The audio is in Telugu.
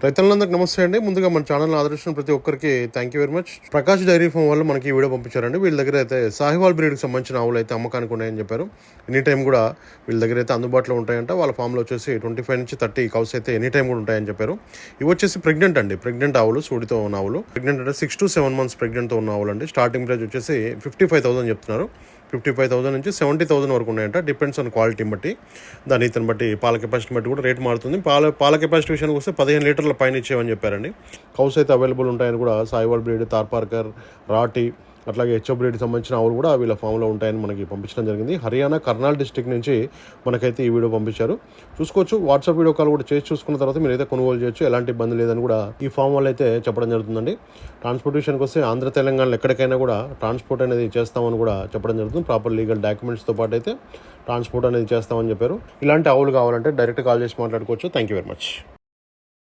రైతులందరికీ నమస్తే అండి. ముందుగా మన ఛానల్ ఆదరించిన ప్రతి ఒక్కరికి thank you very much. Prakash dairy farm వాళ్ళు మనకి ఈ వీడియో పంపించారండి. వీళ్ళ దగ్గర అయితే సాహివాల్ బ్రీడ్కి సంబంధించిన ఆవులు అయితే అమ్మకానికి ఉన్నాయని చెప్పారు. ఎనీ టైం కూడా వీళ్ళ దగ్గర అయితే అందుబాటులో ఉంటాయంట. వాళ్ళ ఫామ్లో వచ్చేసి 25 నుంచి 30 కౌస్ అయితే ఎనీ టైం కూడా ఉంటాయని చెప్పారు. ఇవి వచ్చేసి ప్రెగ్నెంట్ ఆవులు, సూడితో ఉన్న ఆవులు. ప్రెగ్నెంట్ అంటే 6 to 7 months ప్రెగ్నెంట్తో ఉన్న ఆవులు అండి. స్టార్టింగ్ ప్రైస్ వచ్చేసి 55,000 చెప్తున్నారు. 55,000 నుంచి 70,000 వరకు ఉన్నాయంట. డిపెండ్స్ ఆన్ క్వాలిటీని బట్టి, దాని ఇతను బట్టి, పాల కెపాసిటీ బట్టి కూడా రేట్ మారుతుంది. పాల కెపాసిటీ విషయానికి వస్తే 15 లీటర్ల పైన ఇచ్చేవని చెప్పారండి. కౌస్ అయితే అవైలబుల్ ఉంటాయని కూడా సాయివాల్ బ్రీడ్, తార్పార్కర్, రాటి, అట్లాగే హెచ్ఎఫ్ బ్రీడ్కి సంబంధించిన ఆవులు కూడా వీళ్ళ ఫామ్లో ఉంటాయని మనకి పంపించడం జరిగింది. హర్యానా, కర్నాల్ డిస్ట్రిక్ట్ నుంచి మనకైతే ఈ వీడియో పంపించారు. చూసుకోవచ్చు. వాట్సాప్ వీడియో కాల్ కూడా చేసి చూసుకున్న తర్వాత మీరు అయితే కొనుగోలు చేయొచ్చు. ఎలాంటి ఇబ్బంది లేదని కూడా ఈ ఫామ్ వాళ్ళు అయితే చెప్పడం జరుగుతుందండి. ట్రాన్స్పోర్టేషన్కి వస్తే ఆంధ్ర, తెలంగాణలో ఎక్కడికైనా కూడా ట్రాన్స్పోర్ట్ అనేది చేస్తామని కూడా చెప్పడం జరుగుతుంది. ప్రాపర్ లీగల్ డాక్యుమెంట్స్తో పాటు అయితే ట్రాన్స్పోర్ట్ అనేది చేస్తామని చెప్పారు. ఇలాంటి ఆవులు కావాలంటే డైరెక్ట్ కాల్ చేసి మాట్లాడుకోవచ్చు. Thank you very much.